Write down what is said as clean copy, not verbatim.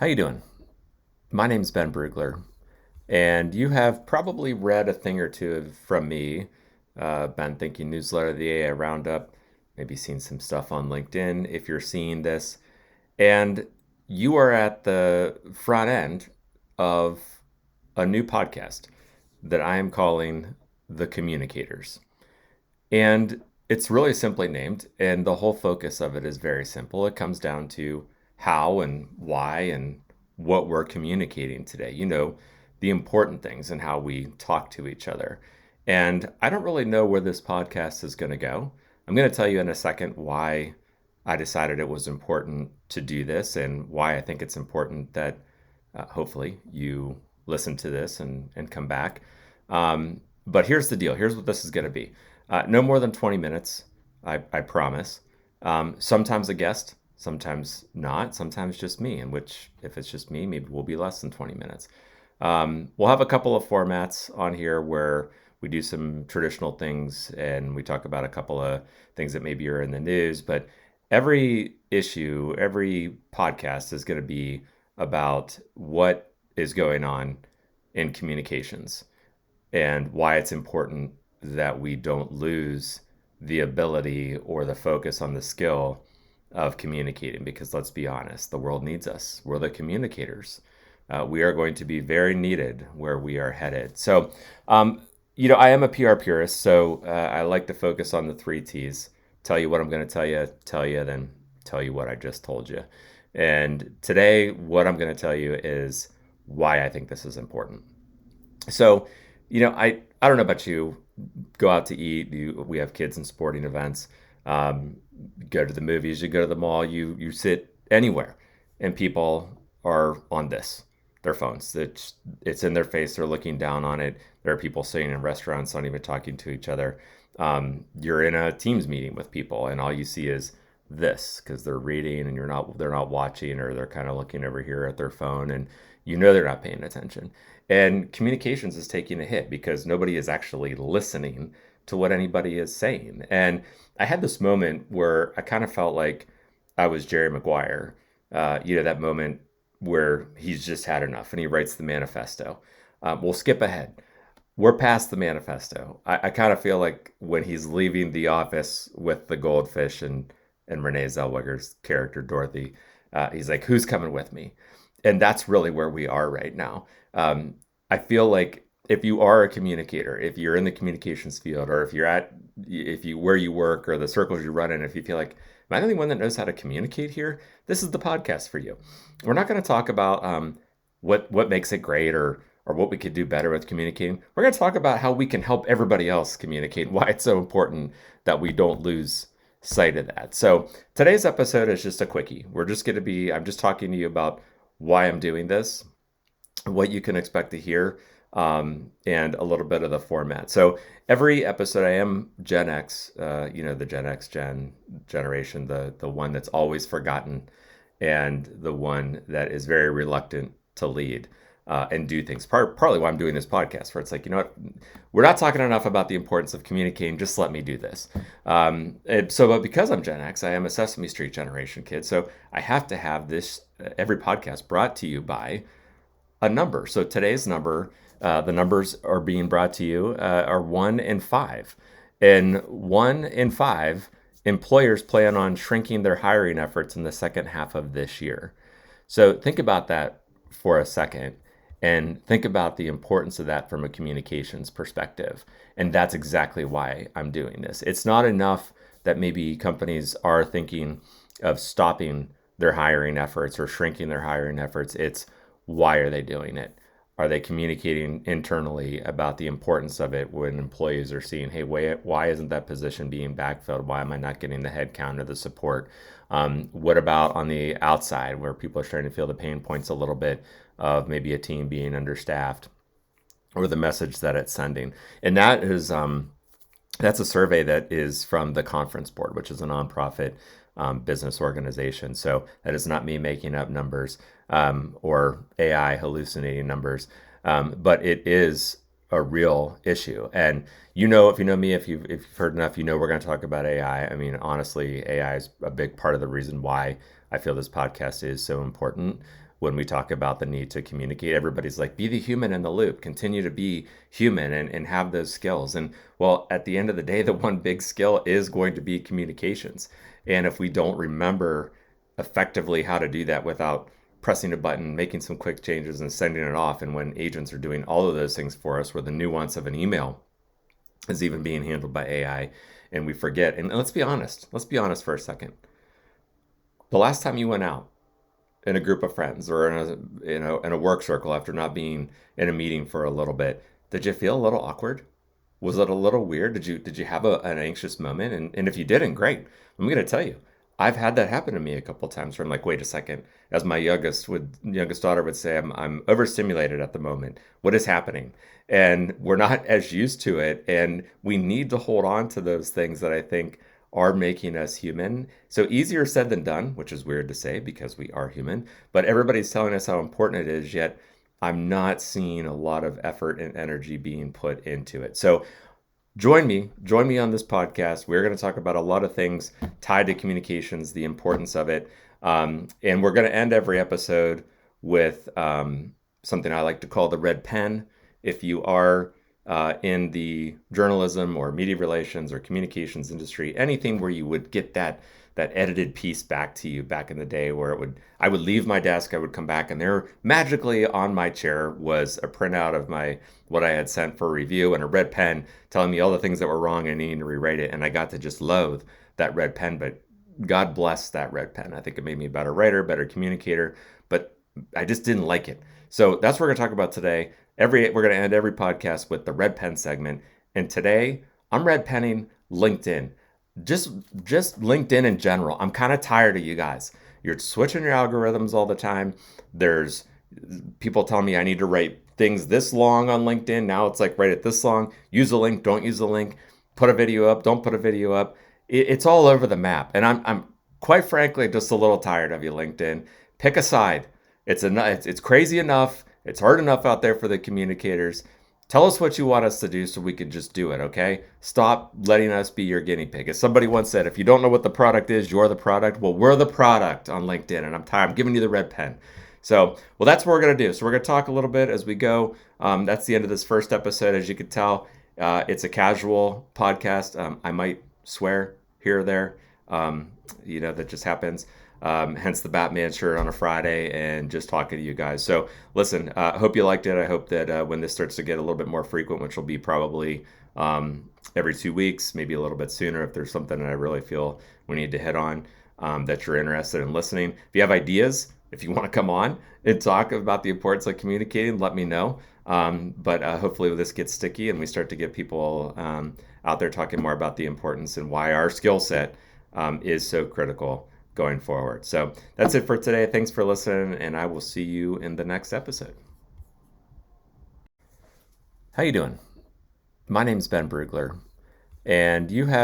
How you doing? My name's Ben Brugler, and you have probably read a thing or two from me, Ben Thinking Newsletter, the AI Roundup, maybe seen some stuff on LinkedIn if you're seeing this. And you are at the front end of a new podcast that I am calling The Communicators. And it's really simply named, and the whole focus of it is very simple. It comes down to how and why and what we're communicating today. The important things and how we talk to each other. And I don't really know where this podcast is going to go. I'm going to tell you in a second why I decided it was important to do this and why I think it's important that hopefully you listen to this and come back. But here's the deal. Here's what this is going to be. No more than 20 minutes, I promise. Sometimes a guest, sometimes not, sometimes just me, in which, if it's just me, maybe we'll be less than 20 minutes. We'll have a couple of formats on here where we do some traditional things and we talk about a couple of things that maybe are in the news. But every issue, every podcast is going to be about what is going on in communications and why it's important that we don't lose the ability or the focus on the skill of communicating, because let's be honest, the world needs us. We're the communicators. We are going to be very needed where we are headed. So, I am a PR purist, so I like to focus on the three T's. Tell you what I'm going to tell you, then tell you what I just told you. And today, what I'm going to tell you is why I think this is important. So, I don't know about you. Go out to eat. We have kids in sporting events. Um, go to the movies. You go to the mall. You sit anywhere, and people are on their phones. It's in their face. They're looking down on it. There are people sitting in restaurants, not even talking to each other. You're in a Teams meeting with people, and all you see is this because they're reading, and they're not watching, or they're kind of looking over here at their phone, and they're not paying attention. And communications is taking a hit because nobody is actually listening to what anybody is saying. And I had this moment where I kind of felt like I was Jerry Maguire. That moment where he's just had enough and he writes the manifesto. We'll skip ahead. We're past the manifesto. I kind of feel like when he's leaving the office with the goldfish and Renee Zellweger's character, Dorothy, he's like, who's coming with me? And that's really where we are right now. I feel like if you are a communicator, if you're in the communications field, or if you where you work or the circles you run in, if you feel like, am I the only one that knows how to communicate here? This is the podcast for you. We're not going to talk about what makes it great or what we could do better with communicating. We're going to talk about how we can help everybody else communicate, why it's so important that we don't lose sight of that. So today's episode is just a quickie. I'm just talking to you about why I'm doing this, what you can expect to hear, and a little bit of the format. So every episode, I am Gen X, the Gen X generation, the one that's always forgotten, and the one that is very reluctant to lead and do things. Partly why I'm doing this podcast, where it's like, we're not talking enough about the importance of communicating. Just let me do this. But because I'm Gen X, I am a Sesame Street generation kid. So I have to have this every podcast brought to you by a number. So today's number, the numbers are being brought to you are 1 and 5. And 1 and 5, employers plan on shrinking their hiring efforts in the second half of this year. So think about that for a second and think about the importance of that from a communications perspective. And that's exactly why I'm doing this. It's not enough that maybe companies are thinking of stopping their hiring efforts or shrinking their hiring efforts. It's why are they doing it? Are they communicating internally about the importance of it when employees are seeing, hey, why isn't that position being backfilled? Why am I not getting the headcount or the support? What about on the outside where people are starting to feel the pain points a little bit of maybe a team being understaffed or the message that it's sending? And that's a survey that is from the Conference Board, which is a nonprofit business organization. So that is not me making up numbers or AI hallucinating numbers, but it is a real issue. And if you know me, if you've heard enough, we're going to talk about AI. I mean, honestly, AI is a big part of the reason why I feel this podcast is so important when we talk about the need to communicate. Everybody's like, be the human in the loop, continue to be human and have those skills. And well, at the end of the day, the one big skill is going to be communications. And if we don't remember effectively how to do that without pressing a button, making some quick changes, and sending it off, and when agents are doing all of those things for us, where the nuance of an email is even being handled by AI, and we forget. And let's be honest for a second. The last time you went out in a group of friends or in a work circle after not being in a meeting for a little bit, did you feel a little awkward? Was it a little weird? Did you have an anxious moment? And if you didn't, great. I'm gonna tell you, I've had that happen to me a couple times where I'm like, wait a second. As my youngest daughter would say, I'm overstimulated at the moment. What is happening? And we're not as used to it, and we need to hold on to those things that I think are making us human. So easier said than done, which is weird to say because we are human, but everybody's telling us how important it is, yet I'm not seeing a lot of effort and energy being put into it. So join me on this podcast. We're going to talk about a lot of things tied to communications, the importance of it. And we're going to end every episode with something I like to call the red pen. If you are in the journalism or media relations or communications industry, anything where you would get that edited piece back to you back in the day, where I would leave my desk, I would come back, and there magically on my chair was a printout of what I had sent for review and a red pen telling me all the things that were wrong and needing to rewrite it. And I got to just loathe that red pen, but God bless that red pen. I think it made me a better writer, better communicator, but I just didn't like it. So that's what we're going to talk about today. We're going to end every podcast with the red pen segment. And today I'm red penning LinkedIn. Just LinkedIn in general. I'm kind of tired of you guys. You're switching your algorithms all the time. There's people telling me I need to write things this long on LinkedIn. Now it's like write it this long. Use a link, don't use a link. Put a video up, don't put a video up. It's all over the map. And I'm quite frankly just a little tired of you, LinkedIn. Pick a side. It's crazy enough. It's hard enough out there for the communicators. Tell us what you want us to do so we can just do it, okay? Stop letting us be your guinea pig. As somebody once said, if you don't know what the product is, you're the product. Well, we're the product on LinkedIn, and I'm tired. I'm giving you the red pen. So, well, that's what we're going to do. So we're going to talk a little bit as we go. That's the end of this first episode. As you can tell, it's a casual podcast. I might swear here or there. That just happens. Hence the Batman shirt on a Friday and just talking to you guys. So listen, I hope you liked it. I hope that when this starts to get a little bit more frequent, which will be probably every 2 weeks, maybe a little bit sooner, if there's something that I really feel we need to hit on, that you're interested in listening. If you have ideas, if you want to come on and talk about the importance of communicating, let me know. But hopefully this gets sticky and we start to get people out there talking more about the importance and why our skill set is so critical going forward. So that's it for today. Thanks for listening, and I will see you in the next episode. How you doing? My name's Ben Brugler, and you have